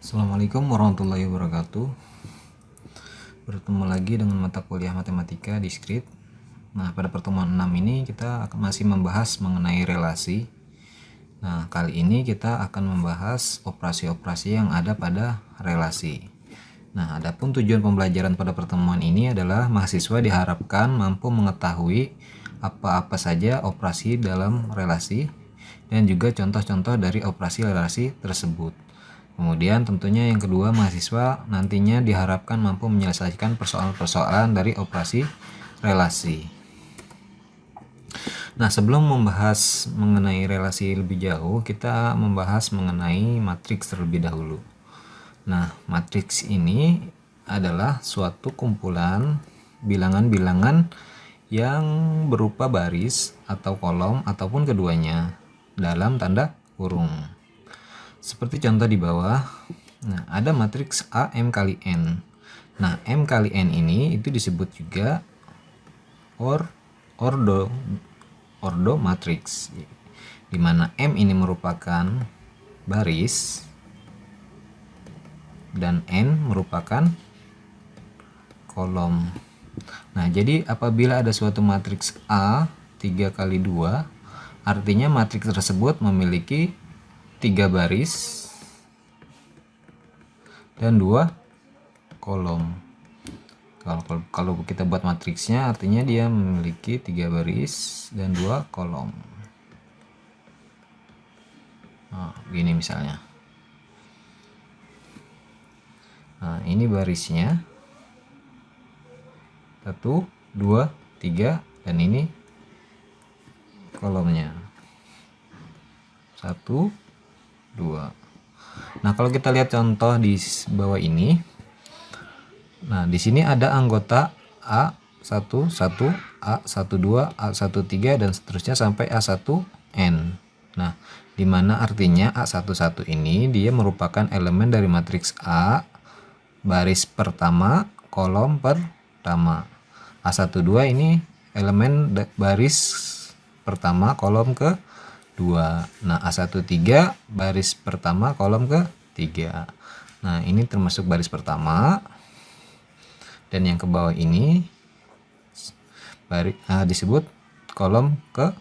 Assalamualaikum warahmatullahi wabarakatuh. Bertemu lagi dengan mata kuliah matematika diskrit. Nah, pada pertemuan 6 ini kita masih membahas mengenai relasi. Nah, kali ini kita akan membahas operasi-operasi yang ada pada relasi. Nah, adapun tujuan pembelajaran pada pertemuan ini adalah mahasiswa diharapkan mampu mengetahui apa-apa saja operasi dalam relasi dan juga contoh-contoh dari operasi relasi tersebut. Kemudian tentunya yang kedua, mahasiswa nantinya diharapkan mampu menyelesaikan persoalan-persoalan dari operasi relasi. Nah, sebelum membahas mengenai relasi lebih jauh, kita membahas mengenai matriks terlebih dahulu. Nah, matriks ini adalah suatu kumpulan bilangan-bilangan yang berupa baris atau kolom ataupun keduanya dalam tanda kurung. Seperti contoh di bawah, nah ada matriks A M kali N. Nah, M kali N ini itu disebut juga ordo matriks, di mana M ini merupakan baris dan N merupakan kolom. Nah, jadi apabila ada suatu matriks A 3 kali 2, artinya matriks tersebut memiliki 3 baris dan 2 kolom. Kalau kita buat matriksnya, artinya dia memiliki 3 baris dan 2 kolom. Nah, begini misalnya. Nah, ini barisnya 1, 2, 3, dan ini kolomnya 1, 2. Nah, kalau kita lihat contoh di bawah ini, nah di sini ada anggota A11, A12, A13 dan seterusnya sampai A1N. Nah, di mana artinya A11 ini dia merupakan elemen dari matriks A baris pertama kolom pertama. A12 ini elemen baris pertama kolom ke 2. Nah, A13 baris pertama kolom ke 3. Nah, ini termasuk baris pertama. Dan yang ke bawah ini disebut kolom ke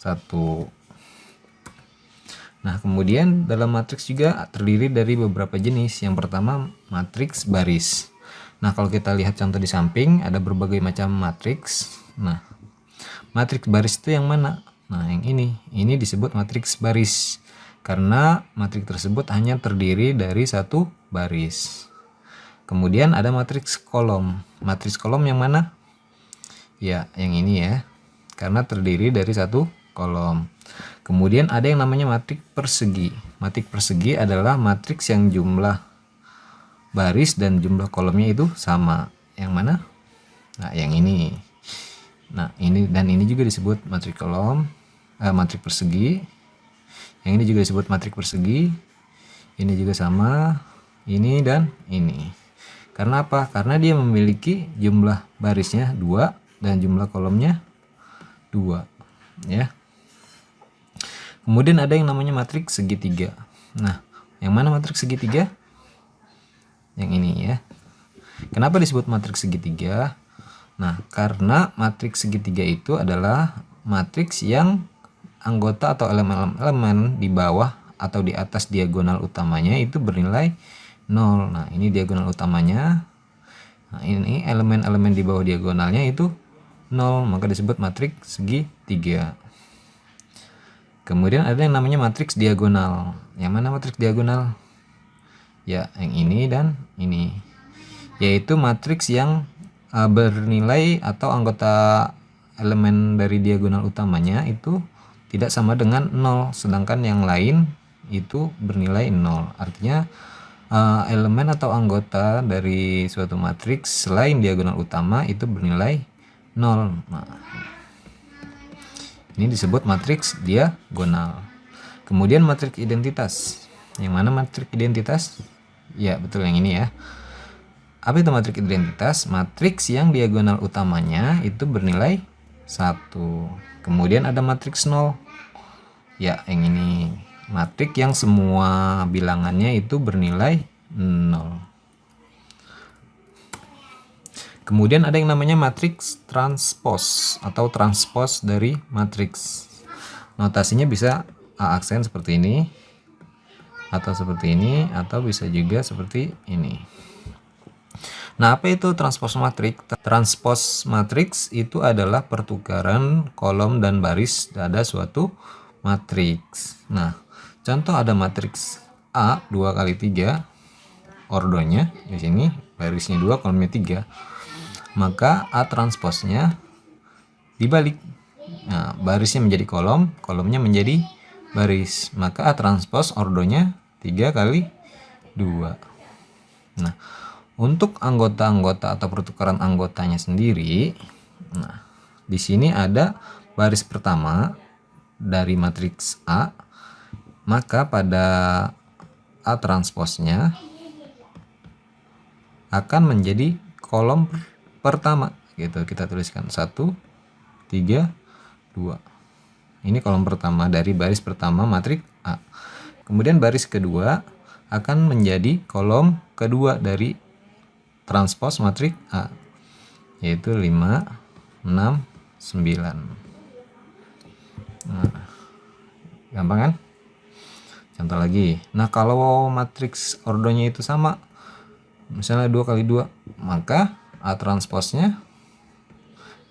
1. Nah, kemudian dalam matriks juga terdiri dari beberapa jenis. Yang pertama, matriks baris. Nah, kalau kita lihat contoh di samping, ada berbagai macam matriks. Nah, matriks baris itu yang mana? Nah, yang ini disebut matriks baris karena matriks tersebut hanya terdiri dari satu baris. Kemudian ada matriks kolom. Matriks kolom yang mana? Ya, yang ini ya, karena terdiri dari satu kolom. Kemudian ada yang namanya matriks persegi. Matriks persegi adalah matriks yang jumlah baris dan jumlah kolomnya itu sama. Yang mana? Nah, yang ini. Nah, ini dan ini juga disebut matriks kolom, matriks persegi. Yang ini juga disebut matriks persegi. Ini juga sama, ini dan ini. Karena apa? Karena dia memiliki jumlah barisnya 2 dan jumlah kolomnya 2, ya. Kemudian ada yang namanya matriks segitiga. Nah, yang mana matriks segitiga? Yang ini ya. Kenapa disebut matriks segitiga? Nah, karena matriks segitiga itu adalah matriks yang anggota atau elemen-elemen di bawah atau di atas diagonal utamanya itu bernilai 0. Nah, ini diagonal utamanya. Nah, ini elemen-elemen di bawah diagonalnya itu 0, maka disebut matriks segitiga. Kemudian ada yang namanya matriks diagonal. Yang mana matriks diagonal? Ya, yang ini dan ini. Yaitu matriks yang bernilai atau anggota elemen dari diagonal utamanya itu tidak sama dengan 0, sedangkan yang lain itu bernilai 0. Artinya elemen atau anggota dari suatu matriks selain diagonal utama itu bernilai 0. Nah, ini disebut matriks diagonal. Kemudian matriks identitas. Yang mana matriks identitas? Ya, betul yang ini ya. Apa itu matriks identitas? Matriks yang diagonal utamanya itu bernilai 1. Kemudian ada matriks 0. Ya, yang ini. Matriks yang semua bilangannya itu bernilai 0. Kemudian ada yang namanya matriks transpose atau transpose dari matriks. Notasinya bisa A aksen seperti ini, atau seperti ini, atau bisa juga seperti ini. Nah, apa itu transpose matriks? Transpose matriks itu adalah pertukaran kolom dan baris pada suatu matriks. Nah, contoh ada matriks A 2 kali 3, ordonya di sini barisnya 2, kolomnya 3. Maka A transposnya dibalik. Nah, barisnya menjadi kolom, kolomnya menjadi baris. Maka A transpos ordonya 3 kali 2. Nah, untuk anggota-anggota atau pertukaran anggotanya sendiri, nah, di sini ada baris pertama dari matriks A, maka pada A transposnya akan menjadi kolom pertama gitu. Kita tuliskan 1, 3, 2. Ini kolom pertama dari baris pertama matriks A. Kemudian baris kedua akan menjadi kolom kedua dari transpos matriks A, yaitu 5, 6, 9. Nah, gampang kan? Contoh lagi. Nah, kalau matriks ordonya itu sama, misalnya 2 kali 2, maka A transposnya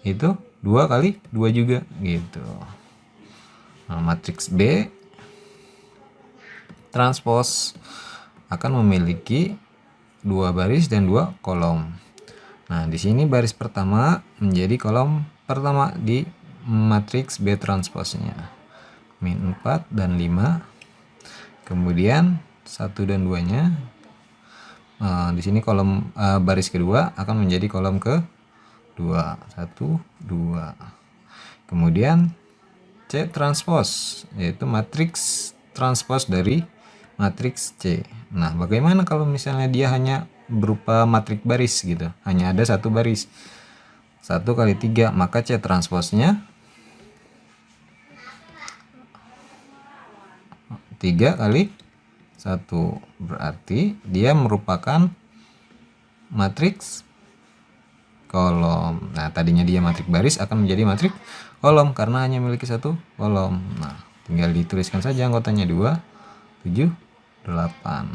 itu 2 kali 2 juga gitu. Nah, matriks B transpos akan memiliki 2 baris dan 2 kolom. Nah, di sini baris pertama menjadi kolom pertama di matriks B transposnya. Min 4 dan 5. Kemudian 1 dan 2-nya. Di sini kolom baris kedua akan menjadi kolom ke 2, 1, 2. Kemudian C transpos, yaitu matriks transpos dari matriks C. Nah, bagaimana kalau misalnya dia hanya berupa matriks baris gitu, hanya ada satu baris, 1 kali 3, maka C transposnya 3 kali 1, berarti dia merupakan matriks kolom. Nah, tadinya dia matriks baris akan menjadi matriks kolom karena hanya memiliki satu kolom. Nah, tinggal dituliskan saja anggotanya 2, 7, 8.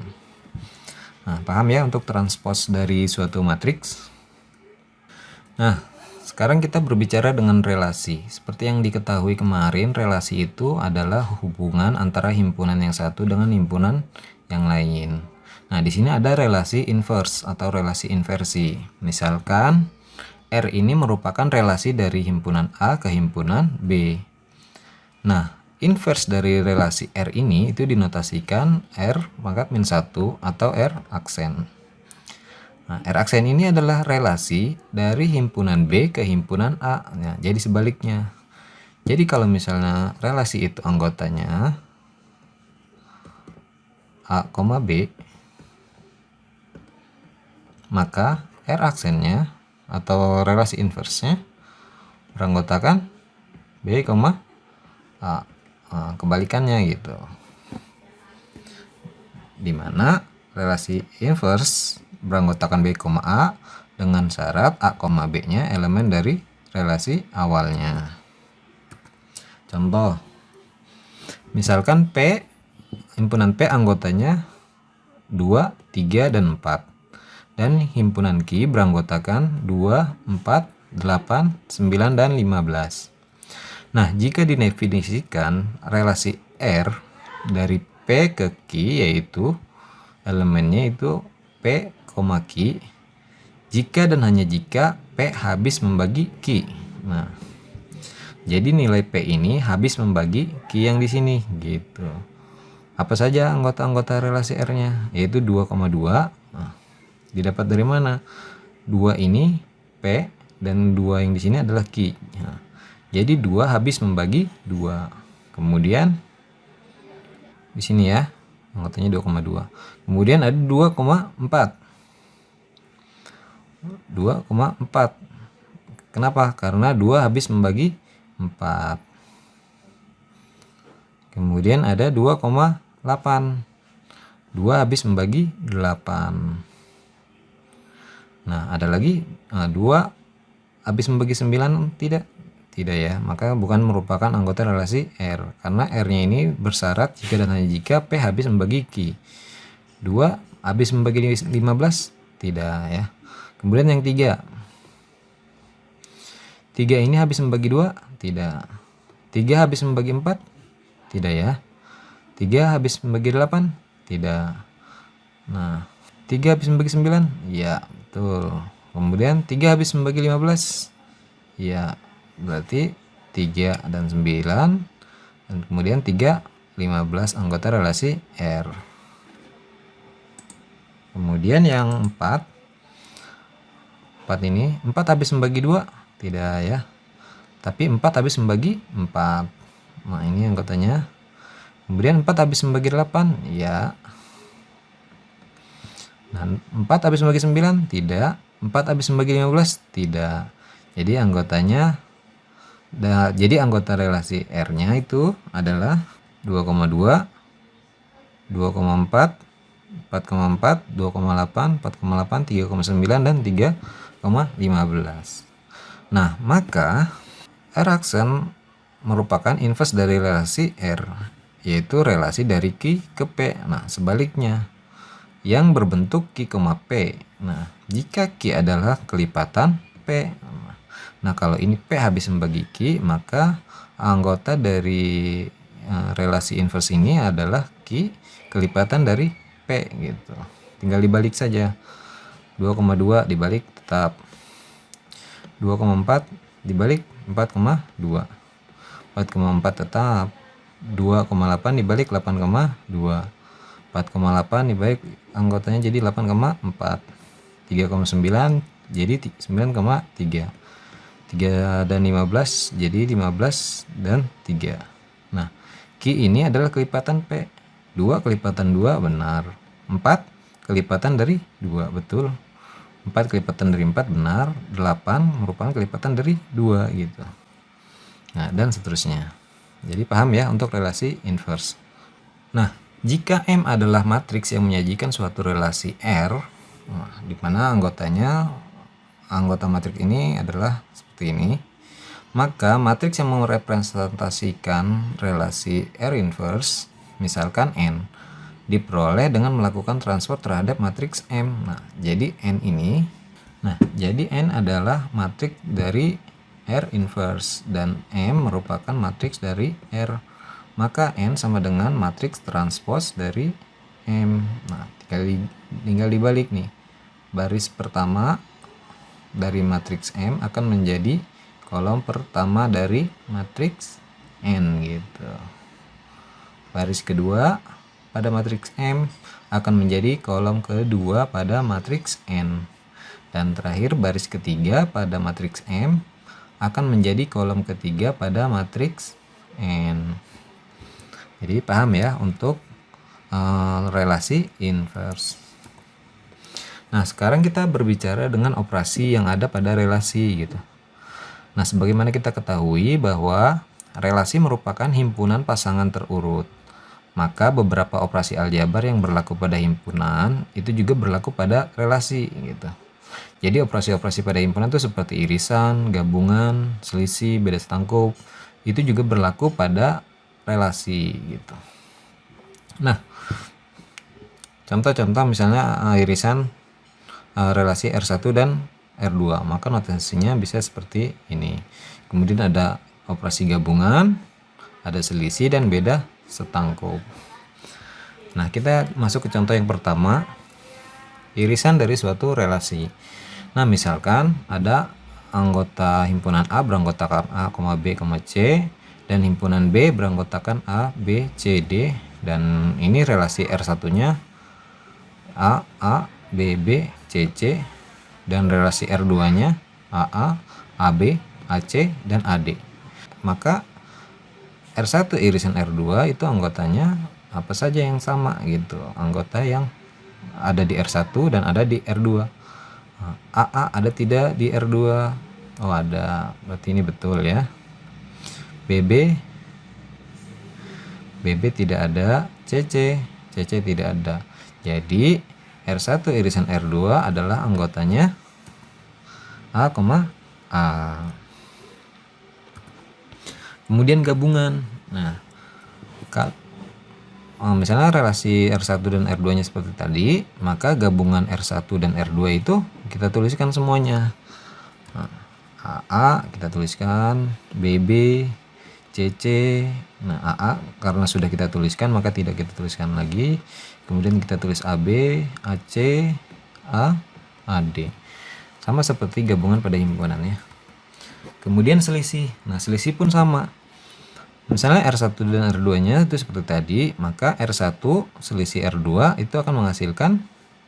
Nah, paham ya untuk transpos dari suatu matriks? Nah, sekarang kita berbicara dengan relasi. Seperti yang diketahui kemarin, relasi itu adalah hubungan antara himpunan yang satu dengan himpunan yang lain. Nah, di sini ada relasi inverse atau relasi inversi. Misalkan R ini merupakan relasi dari himpunan A ke himpunan B. Nah, inverse dari relasi R ini itu dinotasikan R pangkat min 1 atau R aksen. Nah, R aksen ini adalah relasi dari himpunan B ke himpunan A. Nah, jadi sebaliknya. Jadi kalau misalnya relasi itu anggotanya A, B, maka R aksennya atau relasi inversenya beranggotakan B, A. Nah, kebalikannya gitu. Dimana relasi inverse beranggotakan B, A dengan syarat A, B-nya elemen dari relasi awalnya. Contoh, misalkan P, himpunan P anggotanya 2, 3, dan 4. Dan himpunan Q beranggotakan 2, 4, 8, 9, dan 15. Nah, jika didefinisikan relasi R dari P ke Q, yaitu elemennya itu P, Q, jika dan hanya jika P habis membagi Q. Nah, jadi nilai P ini habis membagi Q yang di sini gitu. Apa saja anggota-anggota relasi R-nya? Yaitu 2,2. Nah, didapat dari mana? 2 ini P dan 2 yang di sini adalah Q. Nah, jadi 2 habis membagi 2. Kemudian di sini ya, anggotanya 2,2. Kemudian ada 2,4. 2,4. Kenapa? Karena 2 habis membagi 4. Kemudian ada 2,8. 2 habis membagi 8. Nah, ada lagi 2 habis membagi 9 tidak? Tidak ya, maka bukan merupakan anggota relasi R. Karena R-nya ini bersyarat jika dan hanya jika P habis membagi Q. 2 habis membagi 15? Tidak ya. Kemudian yang 3. 3 ini habis membagi 2? Tidak. 3 habis membagi 4? Tidak ya. 3 habis membagi 8? Tidak. Nah, 3 habis membagi 9? Ya, betul. Kemudian 3 habis membagi 15? Ya, berarti 3 dan 9. Dan kemudian 3, 15 anggota relasi R. Kemudian yang 4. 4 ini, 4 habis membagi 2? Tidak ya. Tapi 4 habis membagi 4. Nah, ini anggotanya. Kemudian 4 habis membagi 8? Ya. Nah, 4 habis membagi 9? Tidak. 4 habis membagi 15? Tidak. Jadi anggotanya, jadi anggota relasi R-nya itu adalah 2,2, 2,4, 4,4, 2,8, 4,8, 3,9, dan 3,15. Nah, maka R aksen merupakan inverse dari relasi R, yaitu relasi dari Q ke P. Nah, sebaliknya, yang berbentuk Q, P. Nah, jika Q adalah kelipatan P. Nah, kalau ini P habis membagi Q, maka anggota dari relasi inverse ini adalah Q kelipatan dari P gitu. Tinggal dibalik saja. 2,2 dibalik tetap. 2,4 dibalik 4,2. 4,4 tetap. 2,8 dibalik 8,2. 4,8 dibalik anggotanya jadi 8,4. 3,9 jadi 9,3. 3 dan 15 jadi 15 dan 3. Nah, Q ini adalah kelipatan P. 2 kelipatan 2 benar. 4 kelipatan dari 2 betul. 4 kelipatan dari 4 benar. 8 merupakan kelipatan dari 2 gitu. Nah, dan seterusnya. Jadi paham ya untuk relasi inverse. Nah, jika M adalah matriks yang menyajikan suatu relasi R, di mana anggota matriks ini adalah seperti ini, maka matriks yang merepresentasikan relasi R inverse, misalkan N, diperoleh dengan melakukan transfer terhadap matriks M. Nah, jadi N adalah matriks dari R inverse dan M merupakan matriks dari R. Maka N sama dengan matriks transpose dari M. Nah, tinggal dibalik nih. Baris pertama dari matriks M akan menjadi kolom pertama dari matriks N gitu. Baris kedua pada matriks M akan menjadi kolom kedua pada matriks N. Dan terakhir baris ketiga pada matriks M akan menjadi kolom ketiga pada matriks N. Jadi paham ya untuk relasi inverse. Nah, sekarang kita berbicara dengan operasi yang ada pada relasi gitu. Nah, sebagaimana kita ketahui bahwa relasi merupakan himpunan pasangan terurut. Maka beberapa operasi aljabar yang berlaku pada himpunan itu juga berlaku pada relasi gitu. Jadi operasi-operasi pada himpunan itu seperti irisan, gabungan, selisih, beda setangkup, itu juga berlaku pada relasi gitu. Nah, contoh-contoh misalnya irisan relasi R1 dan R2, maka notasinya bisa seperti ini. Kemudian ada operasi gabungan, ada selisih dan beda setangkup. Nah, kita masuk ke contoh yang pertama, irisan dari suatu relasi. Nah, misalkan ada anggota himpunan A beranggotakan A, B, C, dan himpunan B beranggotakan A, B, C, D, dan ini relasi R1-nya A, B, B, C, C, dan relasi R2-nya AA, AB, AC, dan AD. Maka R1 irisan R2 itu anggotanya apa saja yang sama gitu. Anggota yang ada di R1 dan ada di R2. AA ada tidak di R2? Oh, ada. Berarti ini betul ya. BB tidak ada. CC tidak ada. Jadi R1 irisan R2 adalah anggotanya A, A. Kemudian gabungan. Nah, misalnya relasi R1 dan R2 nya seperti tadi, maka gabungan R1 dan R2 itu kita tuliskan semuanya. Nah, AA kita tuliskan, BB, CC. Nah, AA karena sudah kita tuliskan maka tidak kita tuliskan lagi. Kemudian kita tulis AB, AC, AD. Sama seperti gabungan pada himpunannya. Kemudian selisih. Nah, selisih pun sama. Misalnya R1 dan R2 nya itu seperti tadi, maka R1 selisih R2 itu akan menghasilkan,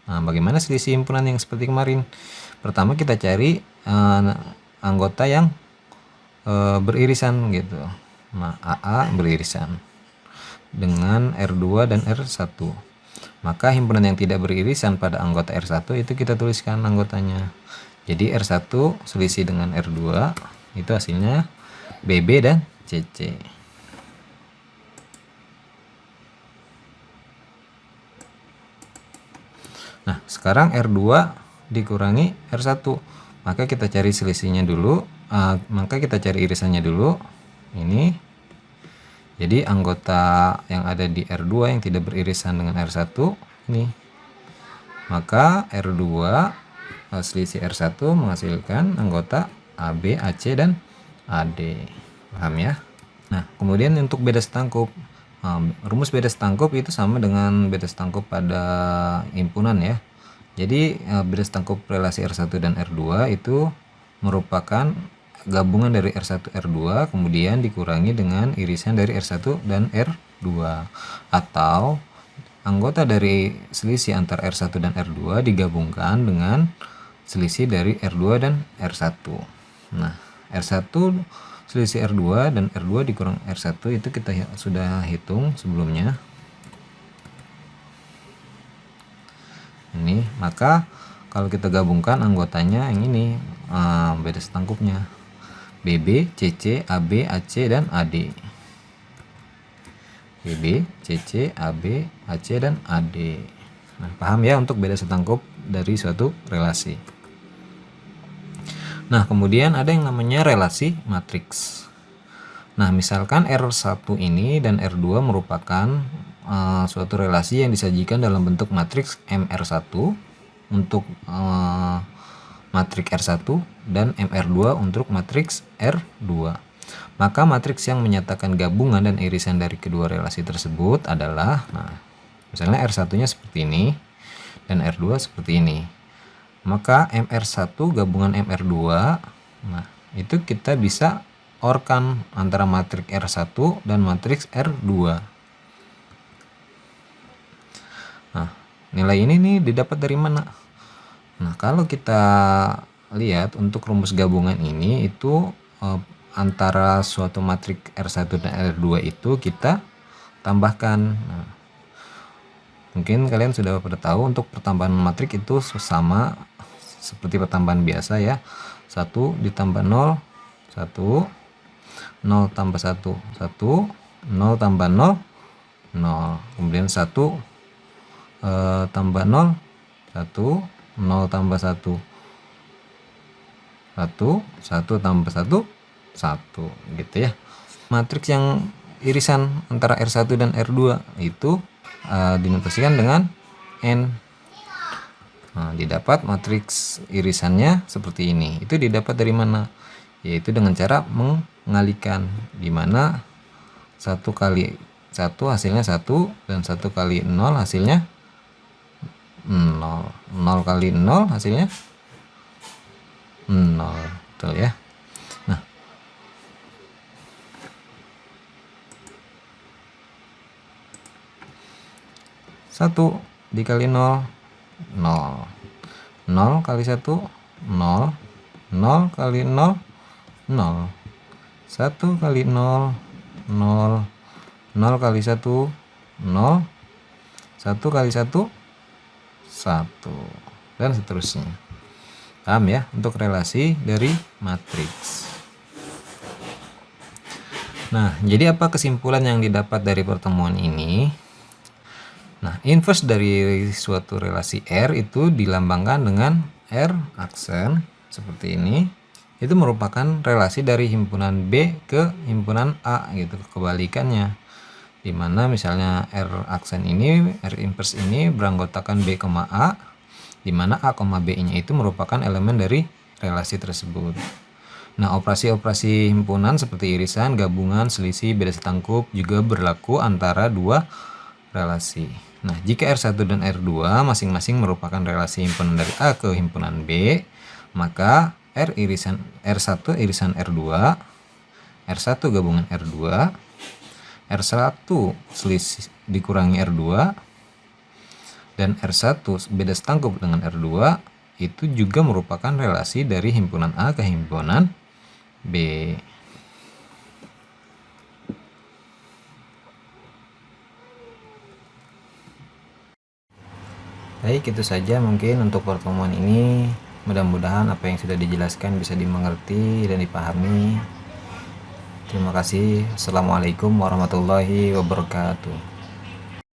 nah, bagaimana selisih himpunan yang seperti kemarin. Pertama kita cari anggota yang beririsan gitu. Nah, AA beririsan dengan R2 dan R1. Maka himpunan yang tidak beririsan pada anggota R1 itu kita tuliskan anggotanya. Jadi R1 selisih dengan R2 itu hasilnya BB dan CC. Nah, sekarang R2 dikurangi R1. Maka kita cari selisihnya dulu, maka kita cari irisannya dulu. Ini. Jadi anggota yang ada di R2 yang tidak beririsan dengan R1 ini. Maka R2 selisih R1 menghasilkan anggota AB, AC dan AD. Paham ya? Nah, kemudian untuk beda setangkup. Rumus beda setangkup itu sama dengan beda setangkup pada himpunan ya. Jadi beda setangkup relasi R1 dan R2 itu merupakan gabungan dari R1 R2 kemudian dikurangi dengan irisan dari R1 dan R2, atau anggota dari selisih antara R1 dan R2 digabungkan dengan selisih dari R2 dan R1. Nah, R1 selisih R2 dan R2 dikurang R1 itu kita sudah hitung sebelumnya. Ini, maka kalau kita gabungkan anggotanya yang ini, beda setangkupnya. BB, CC, AB, AC dan AD. BB, CC, AB, AC dan AD. Nah, paham ya untuk beda setangkup dari suatu relasi. Nah, kemudian ada yang namanya relasi matriks. Nah, misalkan R1 ini dan R2 merupakan suatu relasi yang disajikan dalam bentuk matriks MR1 untuk matriks R1 dan MR2 untuk matriks R2. Maka matriks yang menyatakan gabungan dan irisan dari kedua relasi tersebut adalah, nah, misalnya R1-nya seperti ini dan R2 seperti ini. Maka MR1 gabungan MR2, nah, itu kita bisa OR-kan antara matriks R1 dan matriks R2. Nah, nilai ini nih didapat dari mana? Nah, kalau kita lihat untuk rumus gabungan ini itu antara suatu matriks R1 dan R2 itu kita tambahkan. Nah, mungkin kalian sudah pada tahu untuk pertambahan matriks itu sama seperti pertambahan biasa ya. 1 ditambah 0, 1, 0 tambah 1, 1, 0 tambah 0, 0. Kemudian 1 tambah 0, 1, 0 tambah 1, 1, 1 tambah 1, 1 gitu ya. Matriks yang irisan antara R1 dan R2 itu dinotasikan dengan N. Nah, didapat matriks irisannya seperti ini. Itu didapat dari mana? Yaitu dengan cara mengalikan, di mana 1 kali 1 hasilnya 1 dan 1 kali 0 hasilnya 0. 0 kali 0 hasilnya 0. Betul ya. Nah, satu dikali 0, 0. 0 kali 1, 0. 0 kali 0, 0. 1 kali 0, 0. 0 kali 1, 0. 1 kali 1, 1. Dan seterusnya. Paham ya untuk relasi dari matriks. Nah, jadi apa kesimpulan yang didapat dari pertemuan ini? Nah, inverse dari suatu relasi R itu dilambangkan dengan R aksen seperti ini. Itu merupakan relasi dari himpunan B ke himpunan A gitu, kebalikannya. Dimana misalnya R aksen ini, R inverse ini beranggotakan B, A, dimana A, B-nya itu merupakan elemen dari relasi tersebut. Nah, operasi-operasi himpunan seperti irisan, gabungan, selisih, beda setangkup juga berlaku antara dua relasi. Nah, jika R1 dan R2 masing-masing merupakan relasi himpunan dari A ke himpunan B, maka R1 irisan R2, R1 gabungan R2, R1 selisih dikurangi R2, dan R1 beda setangkup dengan R2 itu juga merupakan relasi dari himpunan A ke himpunan B. Baik, itu saja mungkin untuk pertemuan ini. Mudah-mudahan apa yang sudah dijelaskan bisa dimengerti dan dipahami. Terima kasih. Assalamualaikum warahmatullahi wabarakatuh.